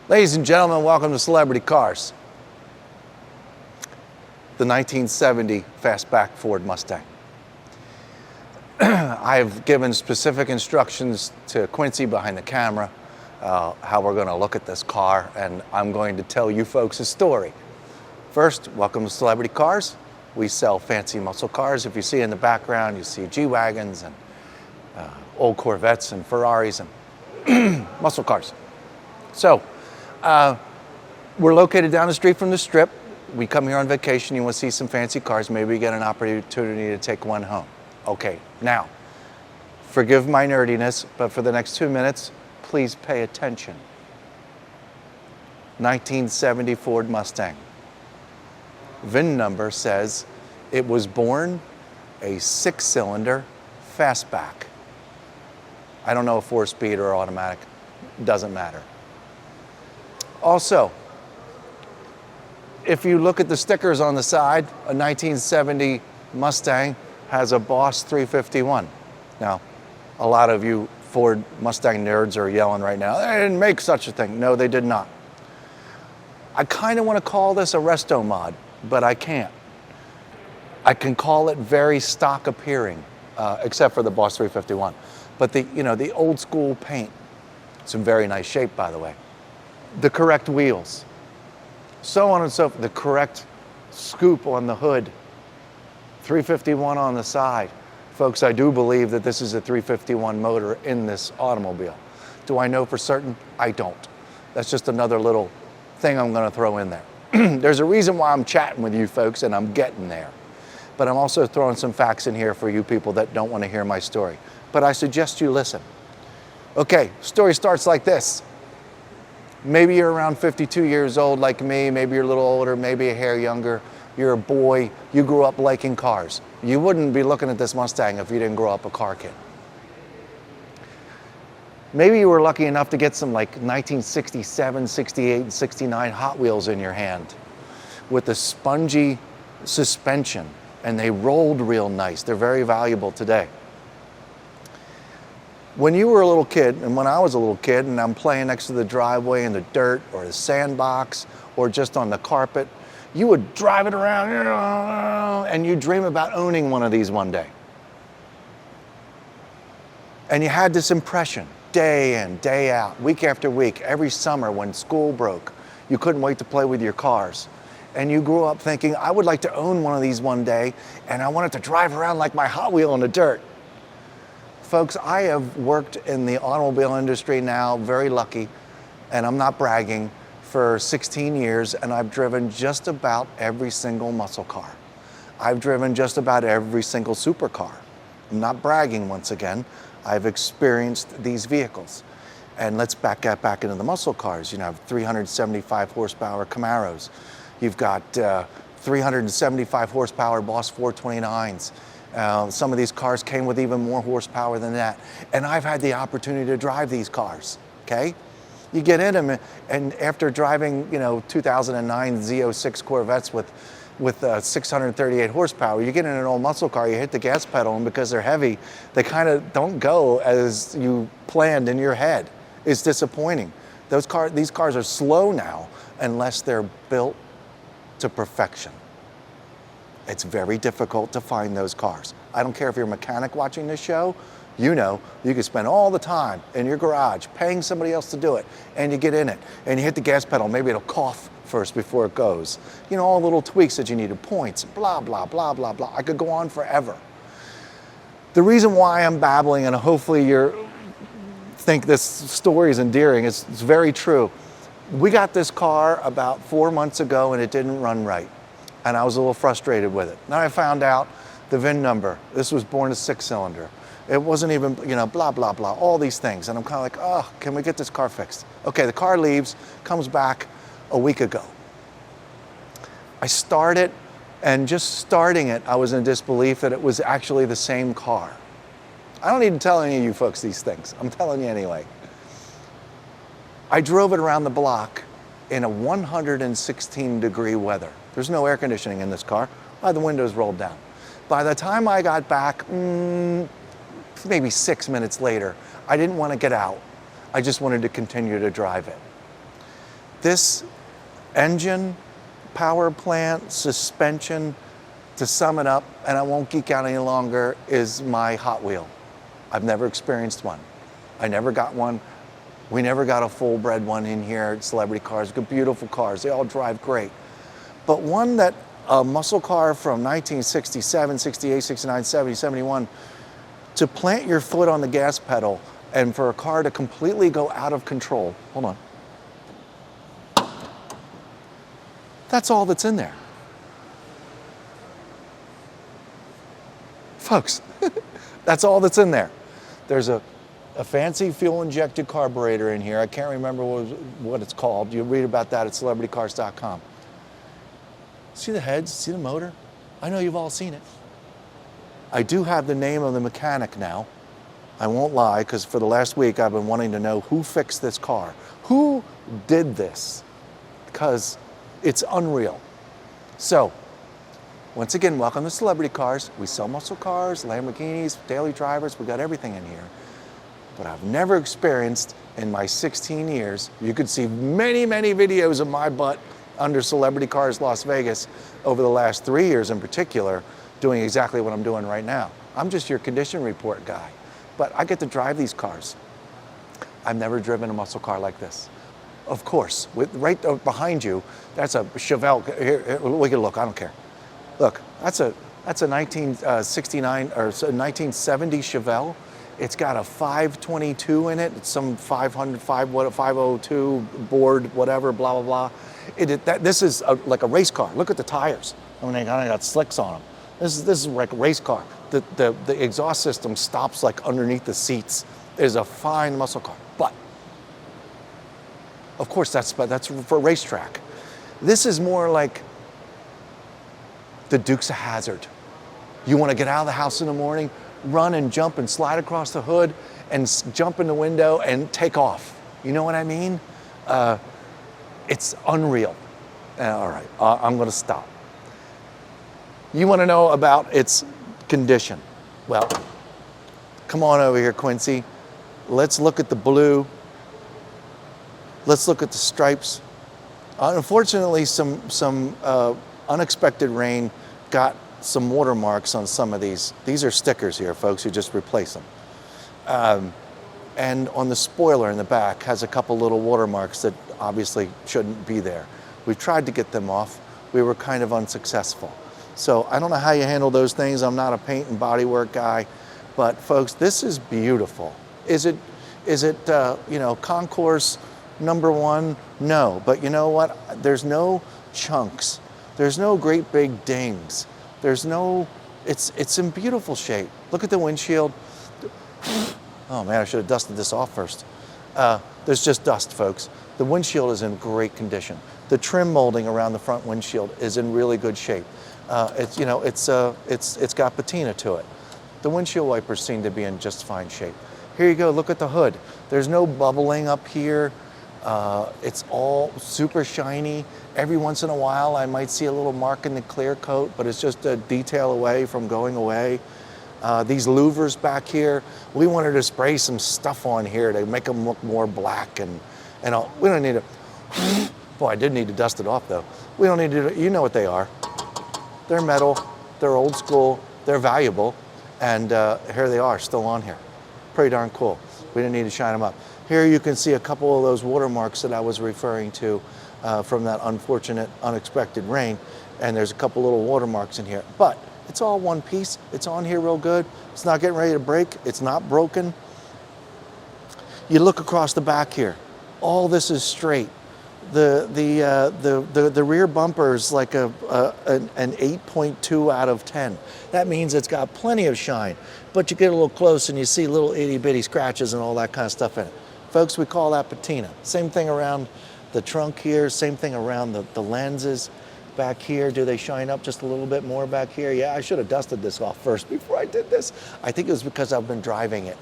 Ladies and gentlemen, welcome to Celebrity Cars. The 1970 Fastback Ford Mustang. I've given specific instructions to Quincy behind the camera how we're going to look at this car, and I'm going to tell you folks a story. First, welcome to Celebrity Cars. We sell fancy muscle cars. If you see in the background, you see G-Wagons and old Corvettes and Ferraris and muscle cars. So, we're located down the street from the Strip. We come here on vacation, you want to see some fancy cars, maybe you get an opportunity to take one home. Okay, now, forgive my nerdiness, but for the next 2 minutes, please pay attention. 1970 Ford Mustang. VIN number says it was born a 6-cylinder fastback. I don't know if 4-speed or automatic, doesn't matter. Also, if you look at the stickers on the side, a 1970 Mustang has a Boss 351. Now, a lot of you Ford Mustang nerds are yelling right now, they didn't make such a thing. No, they did not. I kind of want to call this a resto mod, but I can't. I can call it very stock appearing, except for the Boss 351. But the old school paint, it's in very nice shape, by the way. The correct wheels, so on and so forth, the correct scoop on the hood, 351 on the side. Folks, I do believe that this is a 351 motor in this automobile. Do I know for certain? I don't. That's just another little thing I'm going to throw in there. There's a reason why I'm chatting with you folks, and I'm getting there. But I'm also throwing some facts in here for you people that don't want to hear my story. But I suggest you listen. Okay, story starts like this. Maybe you're around 52 years old like me, maybe you're a little older, maybe a hair younger. You're a boy, you grew up liking cars. You wouldn't be looking at this Mustang if you didn't grow up a car kid. Maybe you were lucky enough to get some like 1967, 68, and 69 Hot Wheels in your hand with the spongy suspension, and they rolled real nice. They're very valuable today. When you were a little kid, and when I was a little kid, and I'm playing next to the driveway in the dirt or the sandbox or just on the carpet, you would drive it around and you dream about owning one of these one day. And you had this impression, day in, day out, week after week, every summer when school broke, you couldn't wait to play with your cars. And you grew up thinking, I would like to own one of these one day, and I wanted to drive around like my Hot Wheel in the dirt. Folks, I have worked in the automobile industry now, very lucky, and I'm not bragging, for 16 years, and I've driven just about every single muscle car. I've driven just about every single supercar. I'm not bragging once again. I've experienced these vehicles. And let's back into the muscle cars. You know, 375 horsepower Camaros. You've got 375 horsepower Boss 429s. Some of these cars came with even more horsepower than that. And I've had the opportunity to drive these cars, okay? You get in them, and after driving, 2009 Z06 Corvettes with 638 horsepower, you get in an old muscle car, you hit the gas pedal, and because they're heavy, they kind of don't go as you planned in your head. It's disappointing. These cars are slow now unless they're built to perfection. It's very difficult to find those cars. I don't care if you're a mechanic watching this show, you can spend all the time in your garage paying somebody else to do it, and you get in it, and you hit the gas pedal, maybe it'll cough first before it goes. All the little tweaks that you need, points, blah, blah, blah, blah, blah. I could go on forever. The reason why I'm babbling, and hopefully you think this story is endearing, it's very true. We got this car about 4 months ago, and it didn't run right, and I was a little frustrated with it. Then I found out the VIN number. This was born a 6-cylinder. It wasn't even, blah, blah, blah, all these things. And I'm kind of like, oh, can we get this car fixed? Okay, the car leaves, comes back a week ago. I start it, and just starting it, I was in disbelief that it was actually the same car. I don't need to tell any of you folks these things. I'm telling you anyway. I drove it around the block in a 116-degree weather. There's no air conditioning in this car. I had the windows rolled down. By the time I got back, maybe 6 minutes later, I didn't want to get out. I just wanted to continue to drive it. This engine, power plant, suspension, to sum it up, and I won't geek out any longer, is my Hot Wheel. I've never experienced one. I never got one. We never got a full-bred one in here at Celebrity Cars. Good, beautiful cars. They all drive great. But one that, a muscle car from 1967, 68, 69, 70, 71, to plant your foot on the gas pedal and for a car to completely go out of control. Hold on. That's all that's in there. Folks, that's all that's in there. There's a fancy fuel-injected carburetor in here. I can't remember what it's called. You read about that at celebritycars.com. See the heads? See the motor? I know you've all seen it. I do have the name of the mechanic now. I won't lie, because for the last week I've been wanting to know who fixed this car. Who did this? Because it's unreal. So, once again, welcome to Celebrity Cars. We sell muscle cars, Lamborghinis, daily drivers. We got everything in here. But I've never experienced in my 16 years, you could see many, many videos of my butt under Celebrity Cars Las Vegas over the last 3 years in particular, doing exactly what I'm doing right now. I'm just your condition report guy, but I get to drive these cars. I've never driven a muscle car like this. Of course, right behind you, that's a Chevelle. Here, we can look, I don't care. Look, that's a 1969 or 1970 Chevelle. It's got a 522 in it. It's some 502 board, whatever, blah, blah, blah. This is like a race car. Look at the tires. I mean, they kind of got slicks on them. This is like a race car. The exhaust system stops like underneath the seats. It is a fine muscle car. But, of course, that's for a racetrack. This is more like the Dukes of Hazzard. You want to get out of the house in the morning, run and jump and slide across the hood and jump in the window and take off. You know what I mean? It's unreal. All right, I'm going to stop. You want to know about its condition? Well, come on over here, Quincy. Let's look at the blue. Let's look at the stripes. Unfortunately, some unexpected rain got some watermarks on some of these. These are stickers here, folks. You just replace them. And on the spoiler in the back has a couple little watermarks that obviously shouldn't be there. We tried to get them off. We were kind of unsuccessful. So I don't know how you handle those things. I'm not a paint and bodywork guy, but folks, this is beautiful. Is it you know, concourse #1? No, but you know what? There's no chunks. There's no great big dings. There's no, it's in beautiful shape. Look at the windshield. Oh man, I should have dusted this off first. There's just dust, folks. The windshield is in great condition. The trim molding around the front windshield is in really good shape. It's got patina to it. The windshield wipers seem to be in just fine shape. Here you go, look at the hood. There's no bubbling up here. It's all super shiny. Every once in a while, I might see a little mark in the clear coat, but it's just a detail away from going away. These louvers back here, we wanted to spray some stuff on here to make them look more black and all. We don't need to, boy, I did need to dust it off though. We don't need to, you know what they are. They're metal, they're old school, they're valuable, and here they are, still on here. Pretty darn cool. We didn't need to shine them up. Here you can see a couple of those watermarks that I was referring to from that unfortunate, unexpected rain, and there's a couple little watermarks in here. But it's all one piece. It's on here real good. It's not getting ready to break. It's not broken. You look across the back here. All this is straight. The rear bumper is like an 8.2 out of 10. That means it's got plenty of shine. But you get a little close and you see little itty bitty scratches and all that kind of stuff in it. Folks, we call that patina. Same thing around the trunk here. Same thing around the lenses. Back here, do they shine up just a little bit more back here? Yeah, I should have dusted this off first before I did this. I think it was because I've been driving it.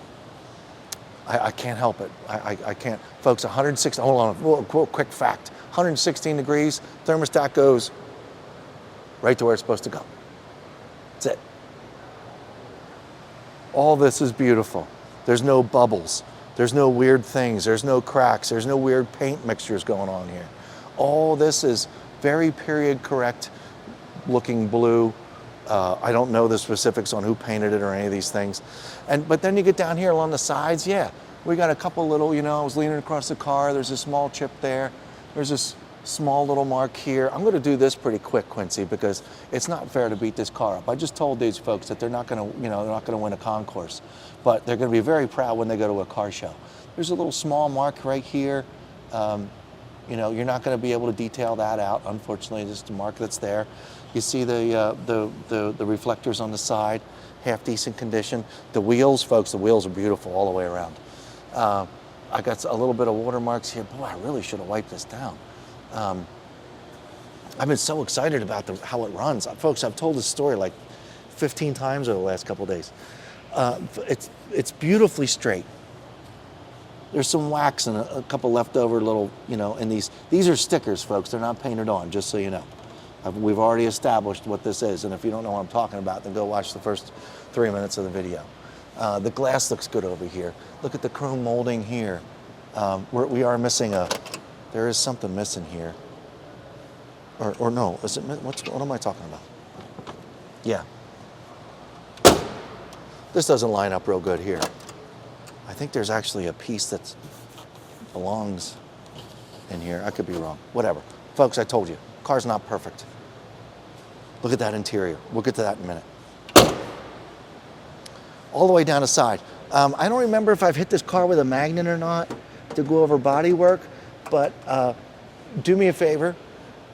I can't help it. I can't. Folks, 160, hold on, quick fact. 116 degrees, thermostat goes right to where it's supposed to go. That's it. All this is beautiful. There's no bubbles. There's no weird things. There's no cracks. There's no weird paint mixtures going on here. All this is very period correct looking blue. I don't know the specifics on who painted it or any of these things. But then you get down here along the sides, yeah, we got a couple little, you know, I was leaning across the car, there's a small chip there, there's this small little mark here. I'm gonna do this pretty quick, Quincy, because it's not fair to beat this car up. I just told these folks that they're not gonna, you know, they're not gonna win a concourse, but they're gonna be very proud when they go to a car show. There's a little small mark right here. You know, you're not going to be able to detail that out, unfortunately, just a mark that's there. You see the reflectors on the side, half decent condition. The wheels, folks, the wheels are beautiful all the way around. I got a little bit of watermarks here. Boy, I really should have wiped this down. I've been so excited about how it runs. Folks, I've told this story like 15 times over the last couple of days. It's beautifully straight. There's some wax and a couple leftover little, you know, and these are stickers, folks. They're not painted on, just so you know. We've already established what this is, and if you don't know what I'm talking about, then go watch the first 3 minutes of the video. The glass looks good over here. Look at the chrome molding here. We are missing there is something missing here. Or no, is it, what am I talking about? Yeah. This doesn't line up real good here. I think there's actually a piece that belongs in here. I could be wrong. Whatever. Folks, I told you, car's not perfect. Look at that interior. We'll get to that in a minute. All the way down the side. I don't remember if I've hit this car with a magnet or not to go over body work, but do me a favor.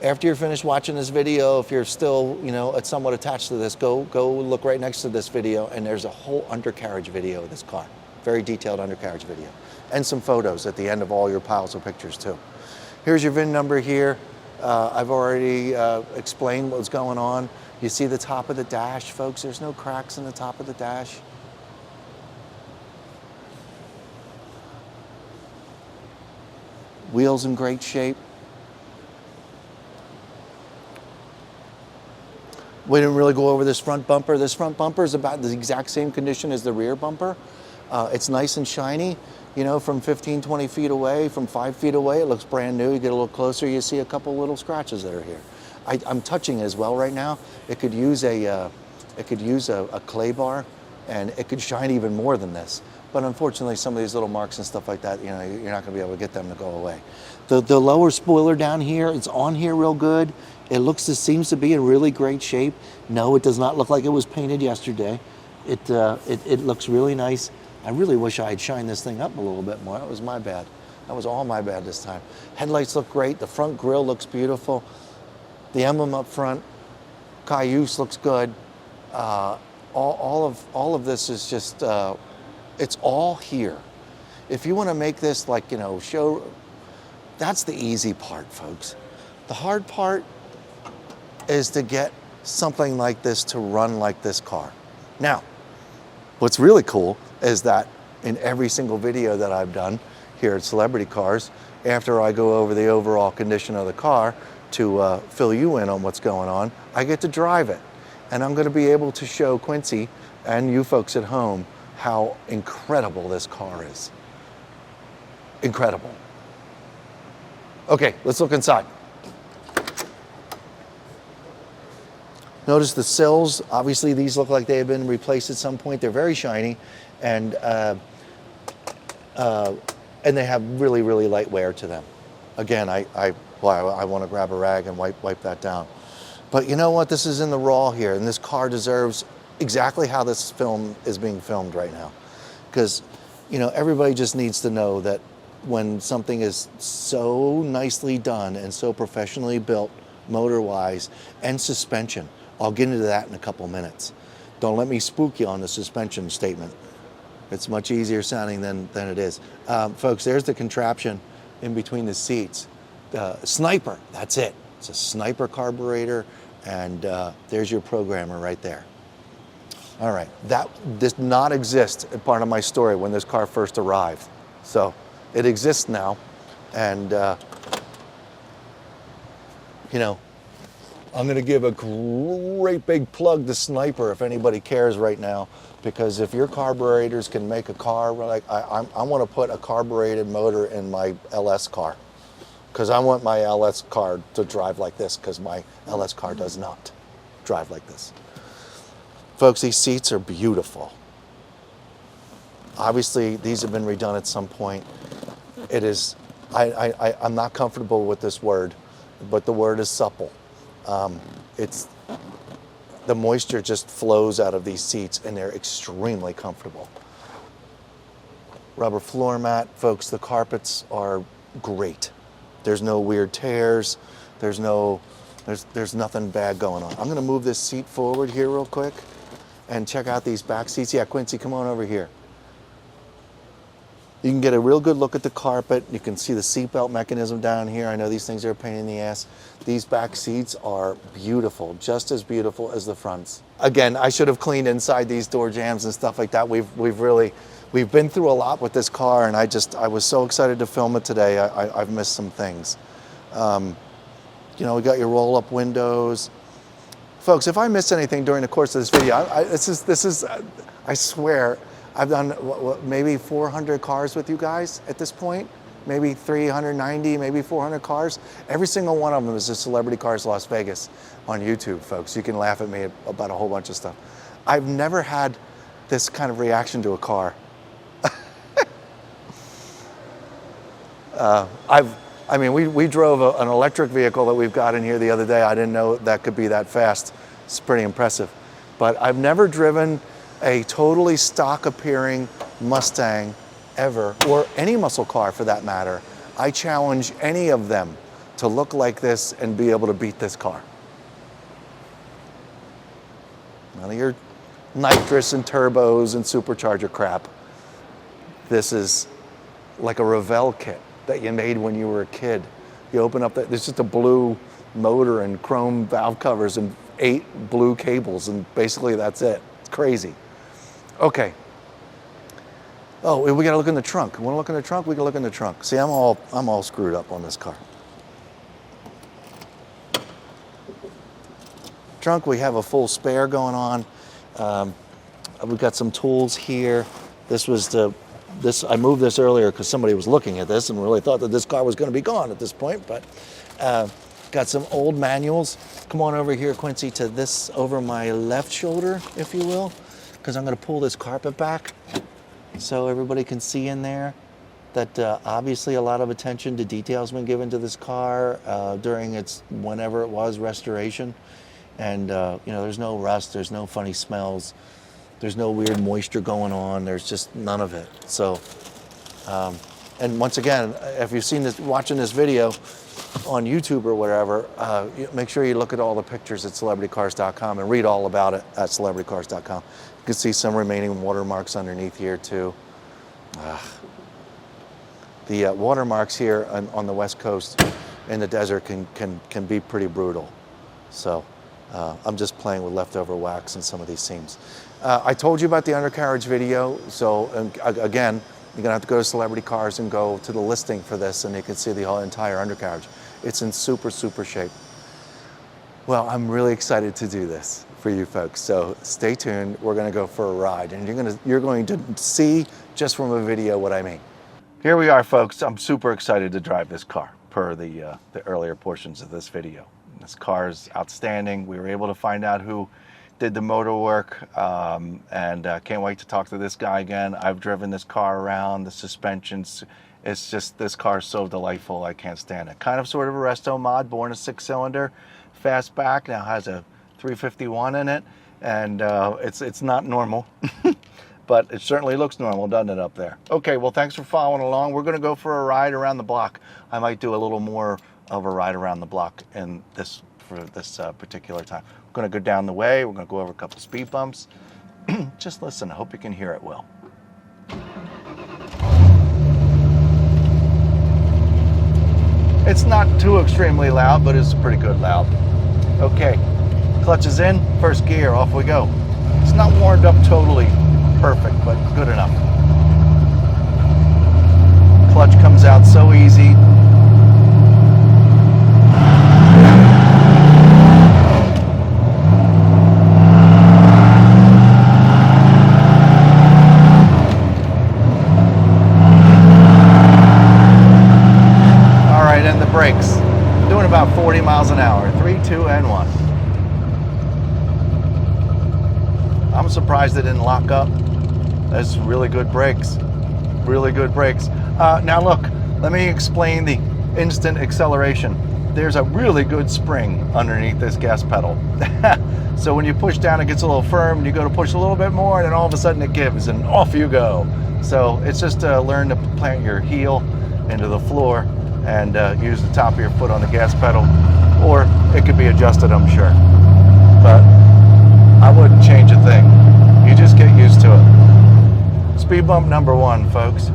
After you're finished watching this video, if you're still, you know, somewhat attached to this, go look right next to this video, and there's a whole undercarriage video of this car. Very detailed undercarriage video. And some photos at the end of all your piles of pictures too. Here's your VIN number here. I've already explained what's going on. You see the top of the dash, folks. There's no cracks in the top of the dash. Wheels in great shape. We didn't really go over this front bumper. This front bumper is about the exact same condition as the rear bumper. It's nice and shiny, you know, from 15, 20 feet away, from 5 feet away, it looks brand new. You get a little closer, you see a couple little scratches that are here. I'm touching it as well right now. It could use a clay bar, and it could shine even more than this. But unfortunately, some of these little marks and stuff like that, you know, you're not gonna be able to get them to go away. The lower spoiler down here, it's on here real good. It seems to be in really great shape. No, it does not look like it was painted yesterday. It looks really nice. I really wish I had shined this thing up a little bit more. That was my bad. That was all my bad this time. Headlights look great. The front grille looks beautiful. The emblem up front, Cayuse looks good. All of this is just, it's all here. If you want to make this like, you know, that's the easy part, folks. The hard part is to get something like this to run like this car. Now, what's really cool is that in every single video that I've done here at Celebrity Cars, after I go over the overall condition of the car to fill you in on what's going on, I get to drive it. And I'm going to be able to show Quincy and you folks at home how incredible this car is. Incredible. Okay, let's look inside. Notice the sills. Obviously, these look like they have been replaced at some point. They're very shiny, and they have really, really light wear to them. Again, I want to grab a rag and wipe that down. But you know what? This is in the raw here, and this car deserves exactly how this film is being filmed right now. Because, you know, everybody just needs to know that when something is so nicely done and so professionally built, motor-wise, and suspension, I'll get into that in a couple minutes. Don't let me spook you on the suspension statement. It's much easier sounding than it is. Folks, there's the contraption in between the seats. Sniper, that's it. It's a Sniper carburetor, and there's your programmer right there. All right, that did not exist in part of my story when this car first arrived. So it exists now, and you know, I'm gonna give a great big plug to Sniper if anybody cares right now, because if your carburetors can make a car, like I wanna put a carbureted motor in my LS car. because I want my LS car to drive like this, because my LS car does not drive like this. Folks, these seats are beautiful. Obviously, these have been redone at some point. It is, I'm not comfortable with this word, but the word is supple. The moisture just flows out of these seats, and they're extremely comfortable. Rubber floor mat, folks, the carpets are great. There's no weird tears. There's nothing bad going on. I'm gonna move this seat forward here real quick and check out these back seats. Yeah, Quincy, come on over here. You can get a real good look at the carpet. You can see the seatbelt mechanism down here. I know these things are a pain in the ass. These back seats are beautiful, just as beautiful as the fronts. Again, I should have cleaned inside these door jambs and stuff like that. We've been through a lot with this car, and I was so excited to film it today. I've missed some things. You know, we got your roll-up windows. Folks, if I missed anything during the course of this video, I swear, I've done maybe 400 cars with you guys at this point, maybe 390, maybe 400 cars. Every single one of them is a Celebrity Cars Las Vegas on YouTube, folks. You can laugh at me about a whole bunch of stuff. I've never had this kind of reaction to a car. I mean, we drove an electric vehicle that we've got in here the other day. I didn't know that could be that fast. It's pretty impressive. But I've never driven a totally stock appearing Mustang ever, or any muscle car for that matter. I challenge any of them to look like this and be able to beat this car. None of your nitrous and turbos and supercharger crap. This is like a Revell kit that you made when you were a kid. You open up there's just a blue motor and chrome valve covers and 8 blue cables, and basically that's it. It's crazy. Okay. Oh, we gotta look in the trunk. Want to look in the trunk? We can look in the trunk. See, I'm all screwed up on this car. Trunk, we have a full spare going on. We've got some tools here. I moved this earlier because somebody was looking at this and really thought that this car was going to be gone at this point, but got some old manuals. Come on over here, Quincy, to this over my left shoulder, if you will, because I'm going to pull this carpet back so everybody can see in there that obviously a lot of attention to detail has been given to this car during its, whenever it was, restoration. And you know, there's no rust, there's no funny smells, there's no weird moisture going on, there's just none of it. So, and once again, if you've seen this, watching this video on YouTube or whatever, make sure you look at all the pictures at celebritycars.com and read all about it at celebritycars.com. You can see some remaining watermarks underneath here too. The watermarks here on the West Coast in the desert can be pretty brutal. So I'm just playing with leftover wax in some of these seams. I told you about the undercarriage video, so again, you're gonna have to go to Celebrity Cars and go to the listing for this, and you can see the whole entire undercarriage. It's in super, super shape. Well, I'm really excited to do this for you folks, so stay tuned. We're gonna go for a ride, and you're going to see just from a video what I mean. Here we are, folks. I'm super excited to drive this car per the earlier portions of this video. This car is outstanding. We were able to find out who did the motor work, and can't wait to talk to this guy again. I've driven this car around, the suspensions, it's just, this car is so delightful, I can't stand it. Kind of sort of a resto mod, born a 6-cylinder, fastback, now has a 351 in it, and it's not normal, but it certainly looks normal, doesn't it, up there? Okay, well, thanks for following along. We're gonna go for a ride around the block. I might do a little more of a ride around the block in this for this particular time. We're going to go down the way. We're going to go over a couple speed bumps. Just listen. I hope you can hear it well. It's not too extremely loud, but it's pretty good loud. Okay, clutch is in, first gear, off we go. It's not warmed up totally perfect, but good enough. Clutch comes out so easy. brakes. Doing about 40 miles an hour. 3, 2, and 1. I'm surprised they didn't lock up. That's really good brakes. Really good brakes. Now look, let me explain the instant acceleration. There's a really good spring underneath this gas pedal. So when you push down, it gets a little firm, and you go to push a little bit more, and then all of a sudden it gives, and off you go. So it's just learn to plant your heel into the floor and use the top of your foot on the gas pedal, or it could be adjusted, I'm sure. But I wouldn't change a thing. You just get used to it. Speed bump number 1, folks.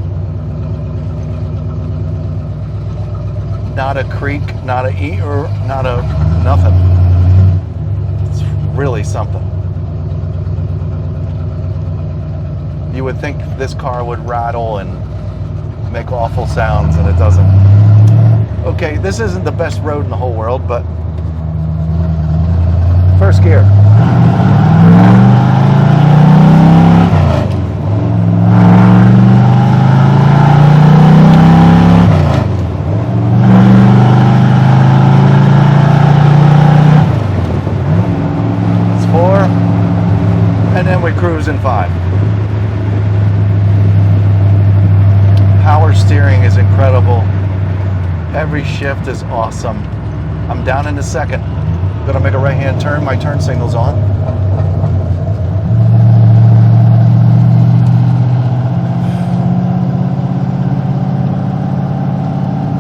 Not a creak, not a or not a nothing. It's really something. You would think this car would rattle and make awful sounds, and it doesn't. Okay, this isn't the best road in the whole world, but first gear. Cruise in 5. Power steering is incredible. Every shift is awesome. I'm down in the second. Gonna make a right-hand turn. My turn signal's on.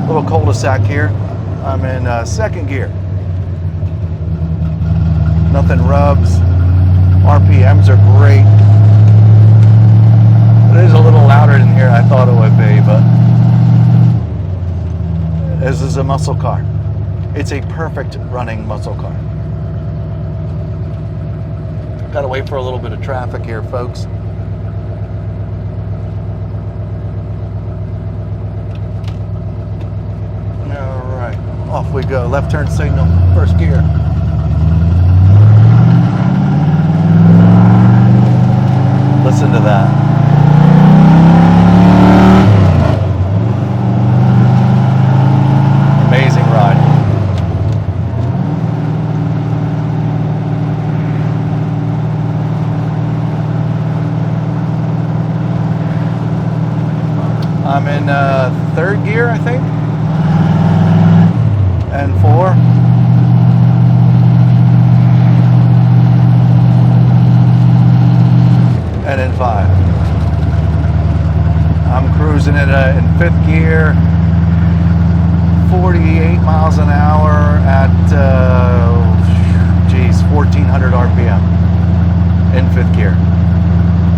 Little cul-de-sac here. I'm in second gear. Nothing rubs. RPMs are great. It is a little louder than here I thought it would be, but this is a muscle car. It's a perfect running muscle car. Gotta wait for a little bit of traffic here, folks. All right, off we go. Left turn signal, first gear. Listen to that. Amazing ride. I'm in third gear, I think, and 4. And in 5. I'm cruising in 5th gear, 48 miles an hour at 1400 RPM in 5th gear.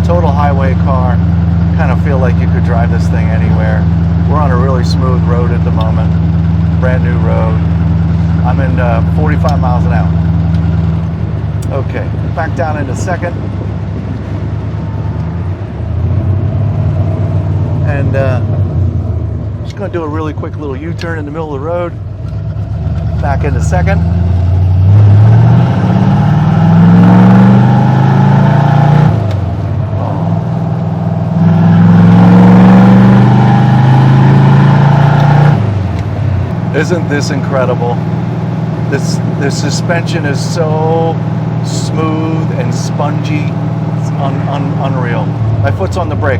Total highway car. Kind of feel like you could drive this thing anywhere. We're on a really smooth road at the moment. Brand new road. I'm in 45 miles an hour. Okay, back down into second. And just going to do a really quick little U-turn in the middle of the road. Back into second. Isn't this incredible? This suspension is so smooth and spongy. It's unreal. My foot's on the brake.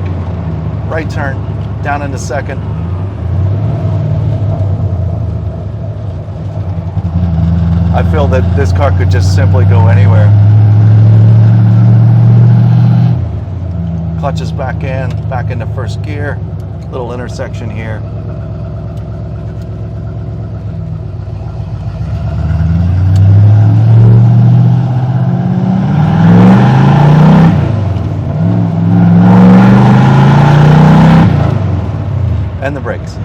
Right turn, down into second. I feel that this car could just simply go anywhere. Clutch is back into first gear. Little intersection here. And the brakes.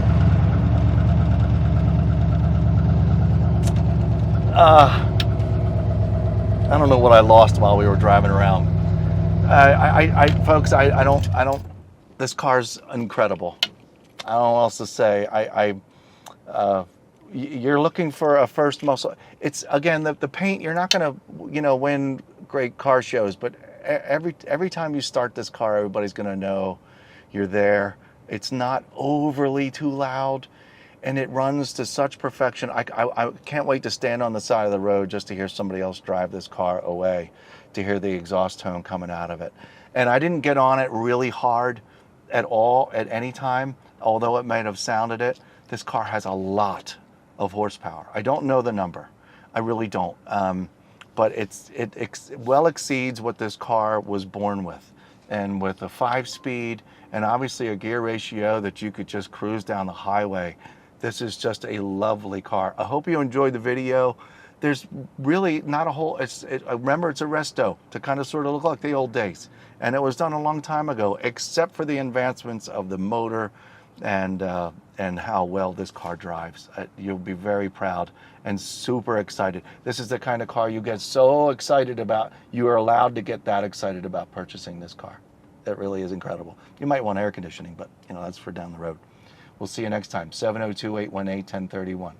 I don't know what I lost while we were driving around. Folks, I don't. This car's incredible. I don't know what else to say. You're looking for a first muscle. It's again the paint. You're not gonna win great car shows, but every time you start this car, everybody's gonna know you're there. It's not overly too loud. and it runs to such perfection. I can't wait to stand on the side of the road just to hear somebody else drive this car away, to hear the exhaust tone coming out of it. And I didn't get on it really hard at all at any time, although it might have sounded it. This car has a lot of horsepower. I don't know the number. I really don't. But it well exceeds what this car was born with. And with a 5-speed and obviously a gear ratio that you could just cruise down the highway, this is just a lovely car. I hope you enjoyed the video. There's really not a whole, remember it's a resto to kind of sort of look like the old days. And it was done a long time ago, except for the advancements of the motor and how well this car drives. You'll be very proud and super excited. This is the kind of car you get so excited about. You are allowed to get that excited about purchasing this car. That really is incredible. You might want air conditioning, but that's for down the road. We'll see you next time. 702-818-1031.